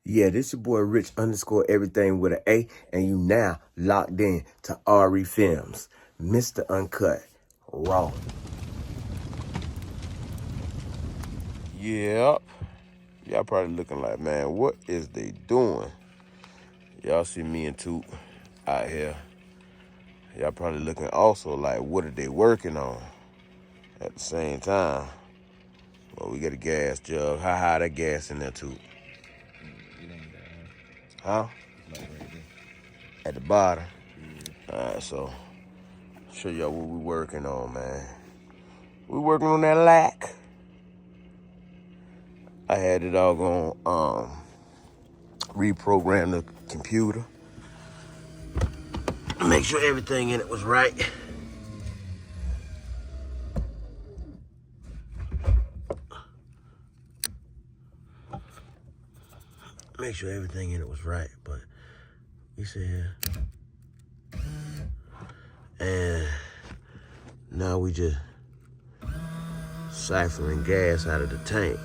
Yeah, this your boy Rich underscore everything with an A, and you now locked in to RE Films, Mr. Uncut, Raw. Yep. Y'all probably looking like, man, what is they doing? Y'all see me and Toot out here. Y'all probably looking also like, what are they working on at the same time? Well, we got a gas jug. How high that gas in there, Toot? Huh? At the bottom. Alright, so show y'all what we working on, man. We working on that lack. I had it all going reprogram the computer. Make sure everything in it was right. Make sure everything in it was right, but we sit here. And now we just siphoning gas out of the tank.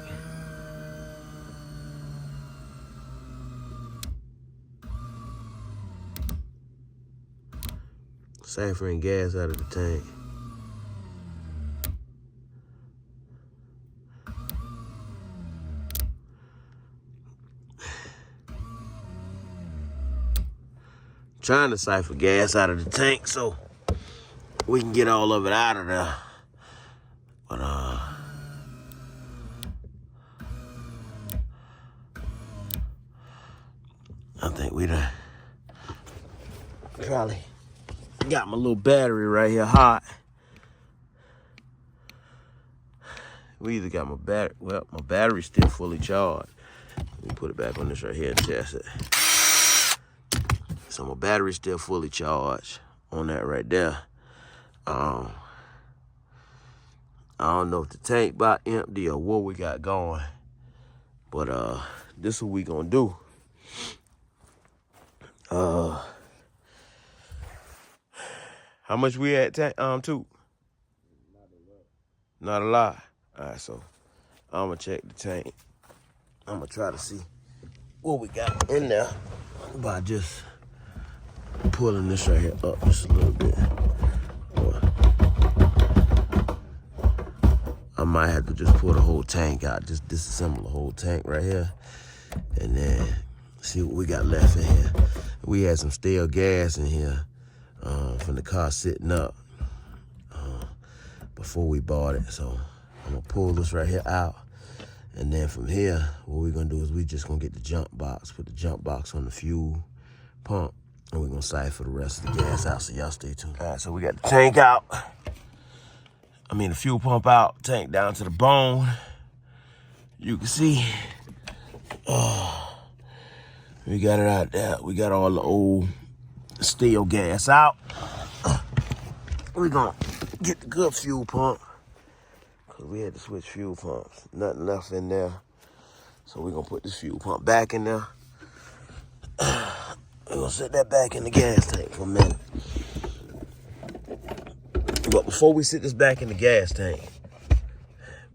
Siphoning gas out of the tank. Trying to siphon gas out of the tank so we can get all of it out of there. But I think we done probably got my little battery right here hot. We either got my battery, well, my battery's still fully charged. Let me put it back on this right here and test it. So my battery's still fully charged on that right there. I don't know if the tank about empty or what we got going, but this is what we gonna do. How much we at tank Toot? Not a lot. All right, so I'm gonna check the tank. I'm gonna try to see what we got in there by just pulling this right here up just a little bit. I might have to just pull the whole tank out, just disassemble the whole tank right here, and then see what we got left in here. We had some stale gas in here from the car sitting up before we bought it. So I'm gonna pull this right here out, and then from here, what we're gonna do is we just gonna get the jump box, put the jump box on the fuel pump, and we're gonna siphon the rest of the gas out, so y'all stay tuned. All right, so we got the tank out. The fuel pump out, tank down to the bone. You can see, we got it out there. We got all the old stale gas out. We're gonna get the good fuel pump, because we had to switch fuel pumps. Nothing left in there. So we're gonna put this fuel pump back in there. We're gonna set that back in the gas tank for a minute. But before we sit this back in the gas tank,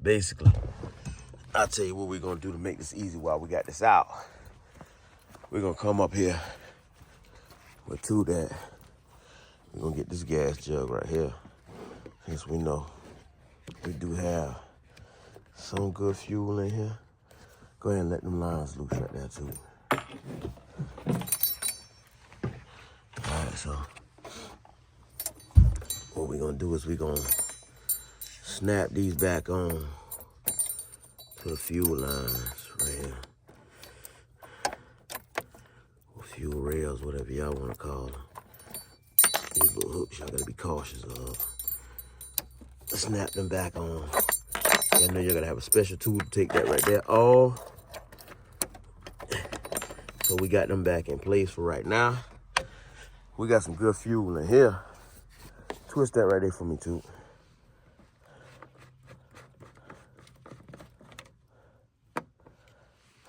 basically, I'll tell you what we're gonna do to make this easy while we got this out. We're gonna come up here with that. We're gonna get this gas jug right here, since we know we do have some good fuel in here. Go ahead and let them lines loose right there too. All right, so what we're gonna do is we're gonna snap these back on to the fuel lines right here. Or fuel rails, whatever y'all wanna call them. These little hooks y'all gotta be cautious of. Snap them back on. You know you're gonna have a special tool to take that right there off. So we got them back in place for right now. We got some good fuel in here. Twist that right there for me, too.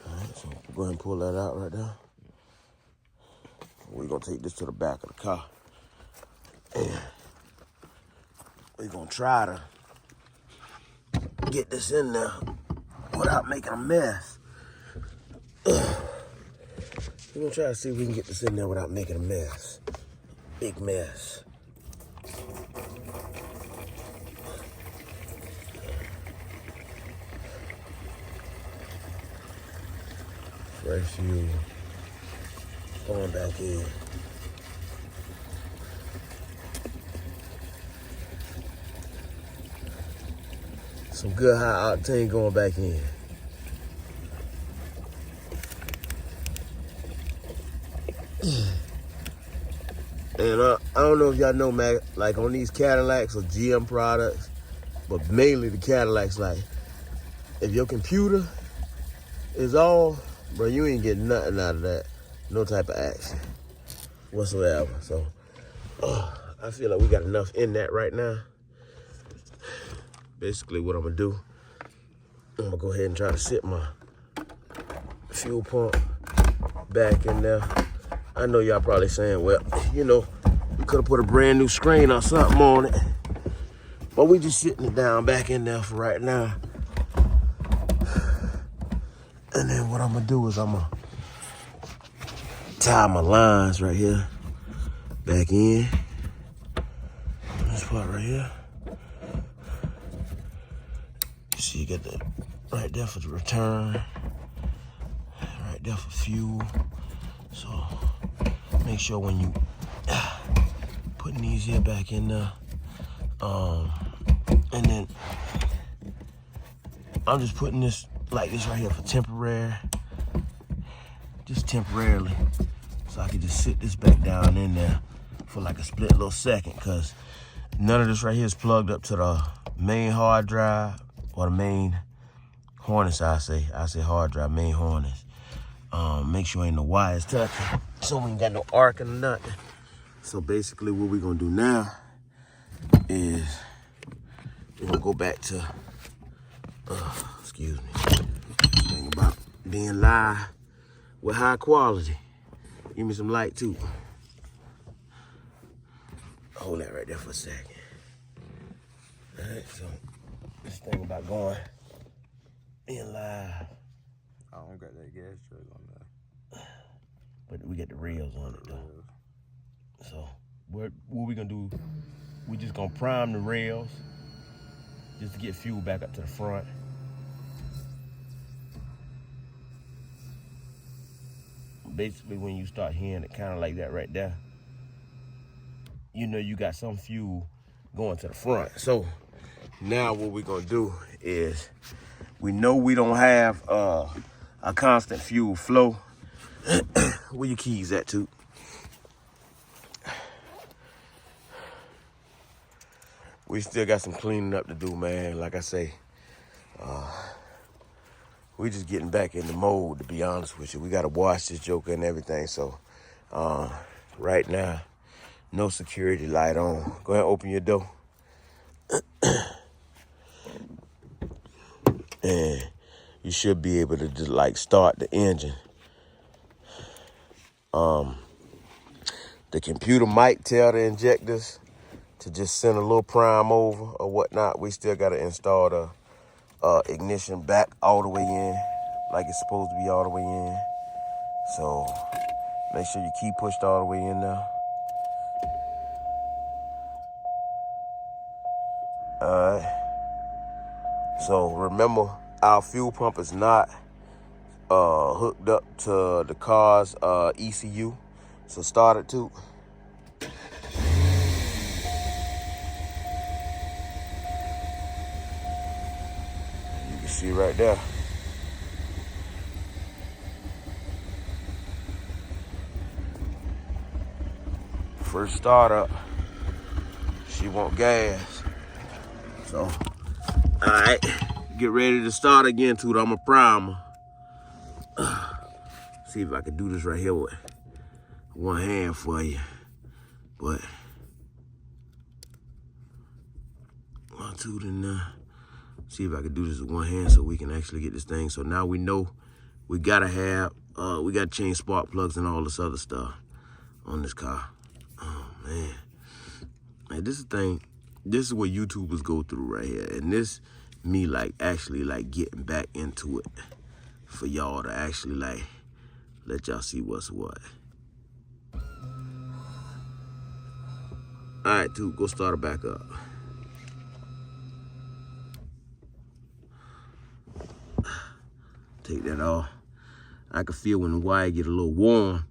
All right, so go ahead and pull that out right there. We're gonna take this to the back of the car. And we're gonna try to get this in there without making a mess. We're gonna try to see if we can get this in there without making a mess. Big mess. Fresh fuel. Going back in. Some good high octane going back in. And I don't know if y'all know, man, like on these Cadillacs or GM products, but mainly the Cadillacs, like, if your computer is off, bro, you ain't getting nothing out of that. No type of action whatsoever. So, I feel like we got enough in that right now. Basically, what I'm gonna do, I'm gonna go ahead and try to sit my fuel pump back in there. I know y'all probably saying, well, you know, we could have put a brand new screen or something on it. But we just sitting it down back in there for right now. And then what I'm gonna do is I'm gonna tie my lines right here back in. This part right here. You see, you got the right there for the return, right there for fuel. So make sure when you putting these here back in there, and then I'm just putting this like this right here for temporary, just temporarily, so I can just sit this back down in there for like a split little second, because none of this right here is plugged up to the main hard drive or the main harness. I say hard drive, main harness. Make sure ain't no wires touching, so we ain't got no arc or nothing. So basically what we're gonna do now is we're gonna go back to, excuse me, thing about being live with high quality. Give me some light too. Hold that right there for a second. All right, so this thing about going being live. I don't got that gas truck on there. But we got the rails on it though. So what we gonna do, we just gonna prime the rails just to get fuel back up to the front. Basically when you start hearing it kind of like that right there, you know you got some fuel going to the front. So now what we're gonna do is, we know we don't have a constant fuel flow. Where your keys at, too? We still got some cleaning up to do, man. Like I say, we just getting back in the mode, to be honest with you. We got to wash this joker and everything. So right now, no security light on. Go ahead and open your door. And you should be able to just like start the engine. The computer might tell the injectors to just send a little prime over or whatnot. We still got to install the ignition back all the way in, like it's supposed to be all the way in. So make sure your key pushed all the way in there. All right. So remember, our fuel pump is not hooked up to the car's ECU. So start it too. You can see right there. First start up, she want gas. So, all right, get ready to start again, too. I'm a primer. See if I can do this right here with one hand for you. But one, two, then see if I can do this with one hand so we can actually get this thing. So now we know we gotta have, we gotta change spark plugs and all this other stuff on this car. Oh man. Like, this is the thing, this is what YouTubers go through right here. And this, me like actually like getting back into it for y'all to actually like Let y'all see what's what. All right, Toot, go start it back up. Take that off. I can feel when the wire get a little warm,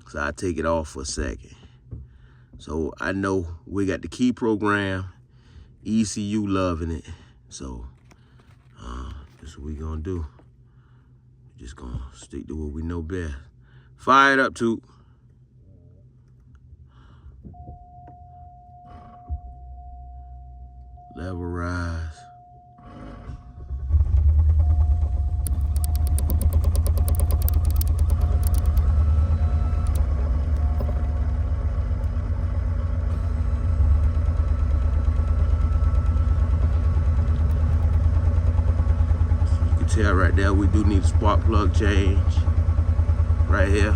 so I take it off for a second. So I know we got the key program, ECU loving it. So this is what we gonna do. We're just gonna stick to what we know best. Fire it up, Toot. Level rise. Tell right there, we do need a spark plug change right here.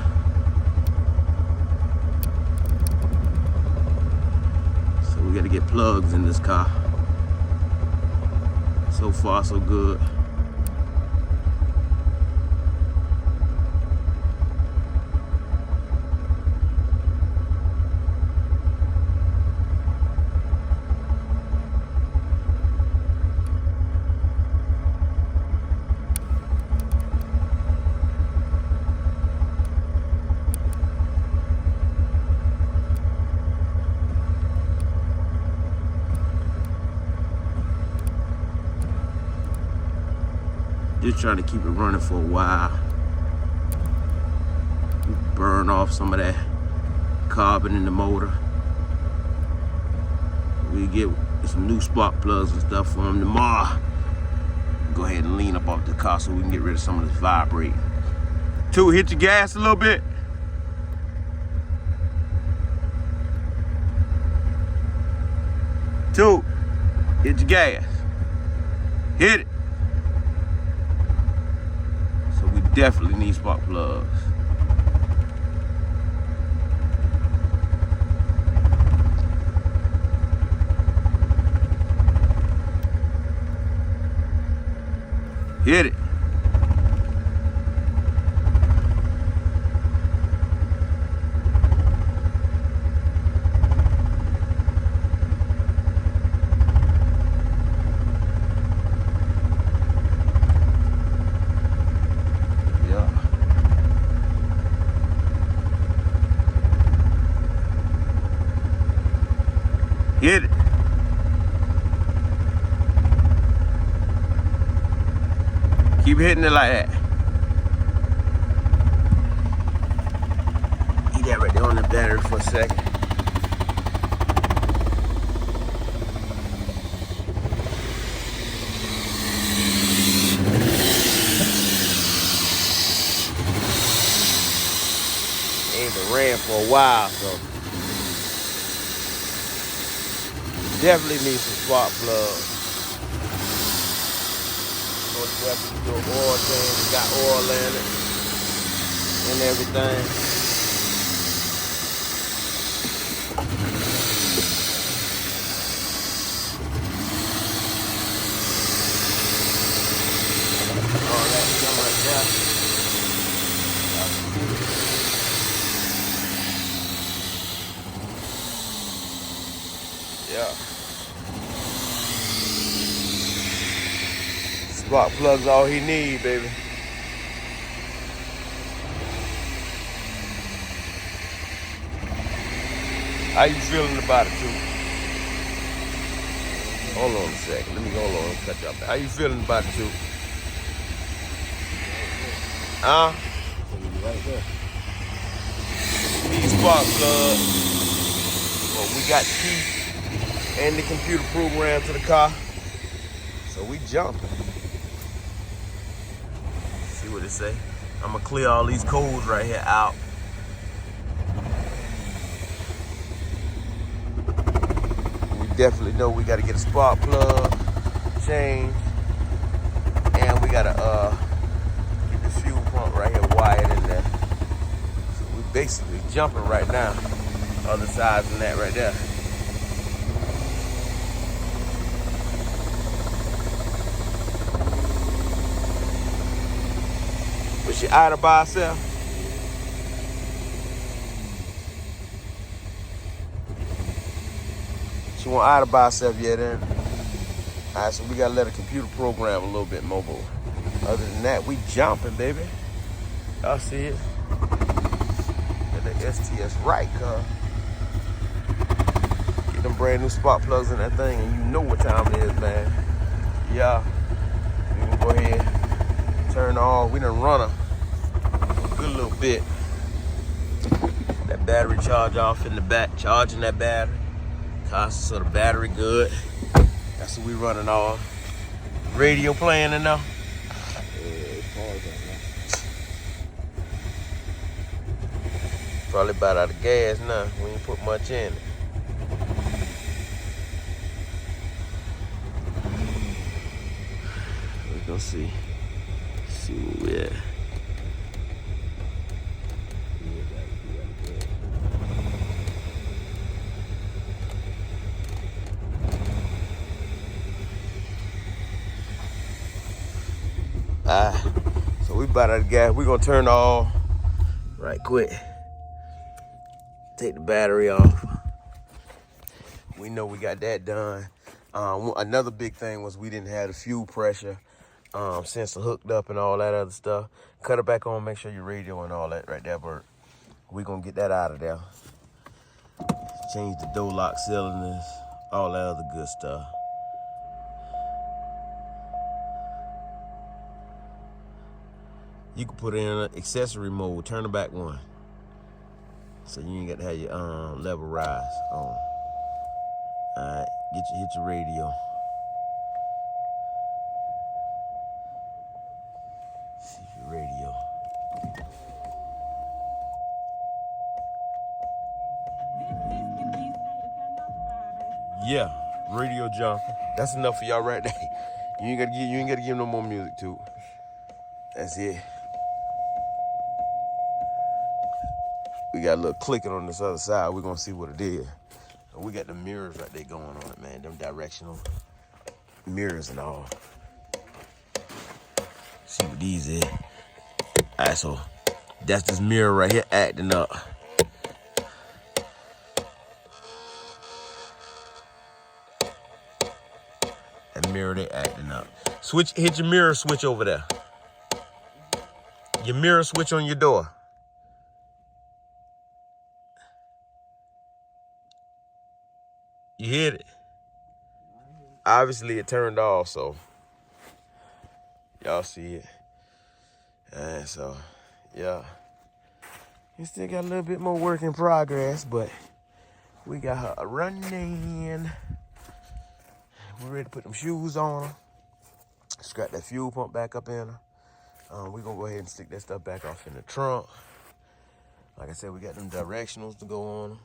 So we got to get plugs in this car. So far, so good. Just trying to keep it running for a while. Burn off some of that carbon in the motor. We get some new spark plugs and stuff for them tomorrow. Go ahead and lean up off the car so we can get rid of some of this vibrating. Two, hit your gas a little bit. Two, hit your gas. Hit it. So we definitely need spark plugs. Hit it. Hit it. Keep hitting it like that. Leave that right there on the battery for a second. Ain't been ran for a while, so definitely need some spark plugs. Definitely do an oil change. We got oil in it and everything. All that stuff right there. Yeah. Spark plugs all he need, baby. How you feeling about it, too? Hold on a second. Let me go on and cut you off. How you feeling about it, too? Huh? Right there. These spark plugs. Well, we got the key and the computer program to the car. So we jumping. See what it say? I'm gonna clear all these codes right here out. We definitely know we gotta get a spark plug change, and we gotta get the fuel pump right here wired in there. So we basically jumping right now. Other sides than that right there. Was she idle by herself? She won't idle by herself yet, then. All right, so we gotta let her computer program a little bit more. Other than that, we jumping, baby. Y'all see it? Get the STS right, cuz. Get them brand new spark plugs in that thing, and you know what time it is, man. Yeah. We can go ahead, turn on. We done run a good little bit. That battery charge off in the back, charging that battery. So the battery good. That's what we running on. Radio playing in there. Probably about out of gas now. We ain't put much in it. We gonna see where we at. So we about out of gas. We gonna turn off right quick. Take the battery off. We know we got that done. Another big thing was we didn't have the fuel pressure sensor hooked up and all that other stuff. Cut it back on, make sure your radio and all that right there, Bert. We gonna get that out of there. Change the door lock cylinders, all that other good stuff. You can put it in an accessory mode, turn the back one. So you ain't got to have your level rise on. Alright, hit your radio. See your radio. Yeah, radio jumping. That's enough for y'all right there. You ain't gotta give no more music to it. That's it. We got a little clicking on this other side. We're gonna see what it is. We got the mirrors right there going on it, man. Them directional mirrors and all. See what these is. All right, so that's this mirror right here acting up. That mirror, they acting up. Hit your mirror switch over there. Your mirror switch on your door. You hit it. Obviously, it turned off, so y'all see it. And so, yeah. We still got a little bit more work in progress, but we got her running. We're ready to put them shoes on her. Scrap that fuel pump back up in her. We're going to go ahead and stick that stuff back off in the trunk. Like I said, we got them directionals to go on them.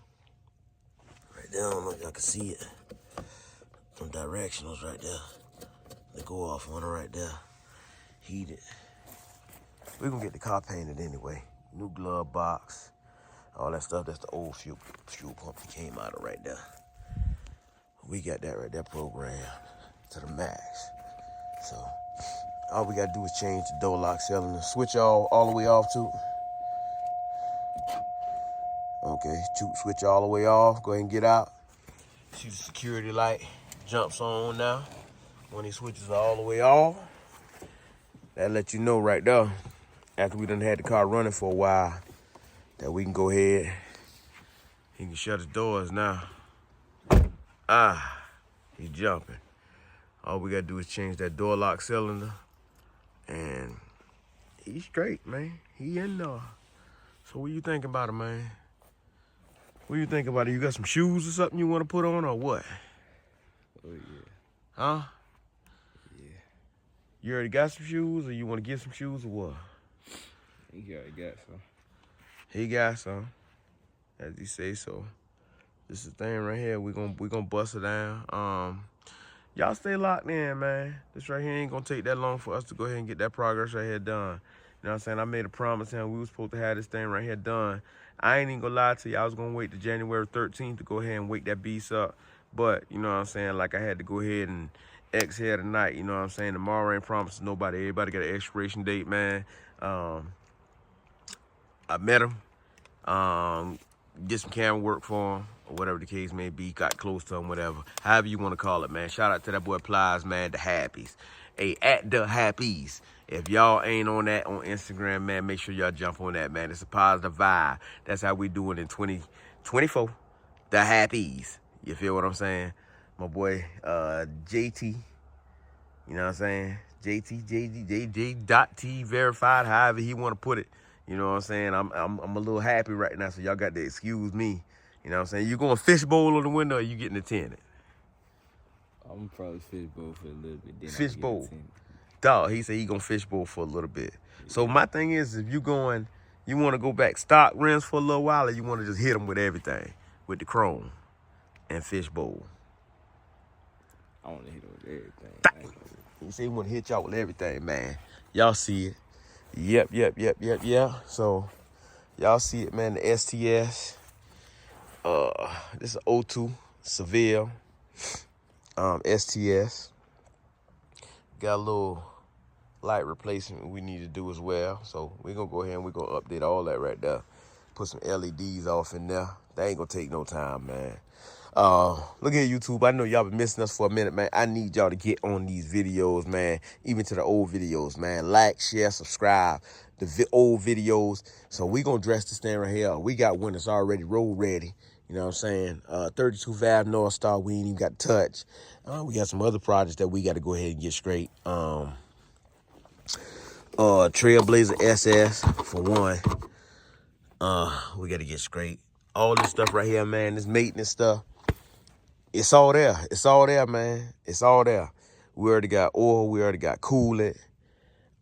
Right there, I don't know if y'all can see it. Them directionals right there. They go off on her right there. Heated. We're gonna get the car painted anyway. New glove box. All that stuff. That's the old fuel pump that came out of right there. We got that right there programmed to the max. So all we gotta do is change the door lock cylinder. Switch all the way off too. Okay, switch all the way off. Go ahead and get out. See the security light jumps on now. When he switches all the way off, that let you know right there, after we done had the car running for a while, that we can go ahead. He can shut his doors now. He's jumping. All we gotta do is change that door lock cylinder, and he's straight, man. He in there. So what you think about it, man? What you think about it? You got some shoes or something you want to put on, or what? Oh, yeah. Huh? Yeah. You already got some shoes, or you want to get some shoes, or what? He already got some. He got some, as he say so. This is the thing right here. We gonna bust it down. Y'all stay locked in, man. This right here ain't gonna take that long for us to go ahead and get that progress right here done. You know what I'm saying? I made a promise to him we was supposed to have this thing right here done. I ain't even gonna lie to you. I was gonna wait to January 13th to go ahead and wake that beast up. But, you know what I'm saying? Like, I had to go ahead and exhale tonight. You know what I'm saying? Tomorrow ain't promised to nobody. Everybody got an expiration date, man. I met him. get some camera work for him, or whatever the case may be, got close to him, whatever. However you want to call it, man. Shout out to that boy Plies, man, the Happies. Hey, at the Happies. If y'all ain't on that on Instagram, man, make sure y'all jump on that, man. It's a positive vibe. That's how we do it in 2024. The Happies. You feel what I'm saying? My boy JT. You know what I'm saying? JT verified, however he want to put it. You know what I'm saying? I'm a little happy right now, so y'all got to excuse me. You know what I'm saying? You going fishbowl on the window, or you getting a tenant? I'm probably fishbowl for a little bit. Then Fishbowl. Dog, he said he gonna fishbowl for a little bit. So my thing is, if you want to go back stock rims for a little while, or you want to just hit them with everything, with the chrome and fishbowl. I want to hit it with everything. He said he want to hit y'all with everything, man. Y'all see it. Yep. So y'all see it, man. The STS. This is an 02 Seville. STS. Got a little light replacement we need to do as well. So we're going to go ahead and we're going to update all that right there. Put some LEDs off in there. That ain't going to take no time, man. Look at YouTube. I know y'all been missing us for a minute, man. I need y'all to get on these videos, man. Even to the old videos, man. Like, share, subscribe. The old videos. So we going to dress this thing right here. We got one that's already road ready. You know what I'm saying? 32 valve North Star, we ain't even got to touch. We got some other projects that we got to go ahead and get straight. Trailblazer SS for one. We got to get straight. All this stuff right here, man, this maintenance stuff, it's all there. It's all there, man. It's all there. We already got oil. We already got coolant.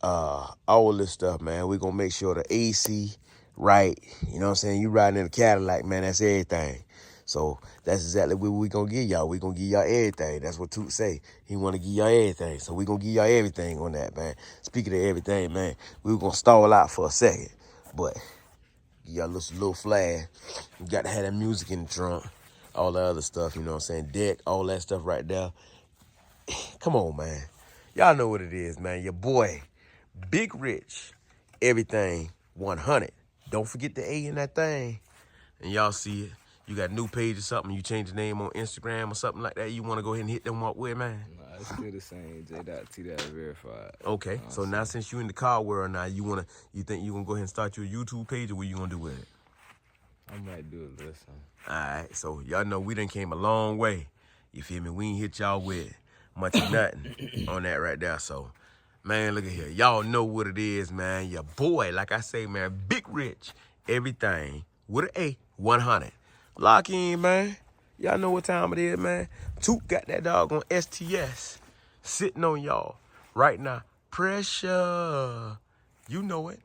All this stuff, man. We're going to make sure the AC right. You know what I'm saying? You riding in a Cadillac, man, that's everything. So that's exactly what we going to give y'all. We going to give y'all everything. That's what Toot say. He want to give y'all everything. So we going to give y'all everything on that, man. Speaking of everything, man, we were going to stall out for a second. But give y'all a little flash. You got to have that music in the trunk. All the other stuff, you know what I'm saying? Deck, all that stuff right there. Come on, man. Y'all know what it is, man. Your boy, Big Rich, everything 100. Don't forget the A in that thing. And y'all see it. You got a new page or something, you change the name on Instagram or something like that, you want to go ahead and hit them up with, man? Nah, it's still the same. J.T. verified. Okay, so now since you in the car world now, you think you gonna go ahead and start your YouTube page, or what you gonna do with it? I might do a little something. All right, so y'all know we done came a long way. You feel me? We ain't hit y'all with much of nothing on that right there. So, man, look at here. Y'all know what it is, man. Your boy, like I say, man, Big Rich, everything with an A, 100. Lock in, man. Y'all know what time it is, man. Toot got that dog on STS sitting on y'all right now. Pressure. You know it.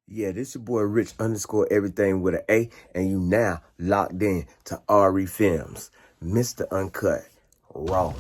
Yeah, this your boy Rich _ everything with an A, and you now locked in to RE Films. Mr. Uncut, Raw.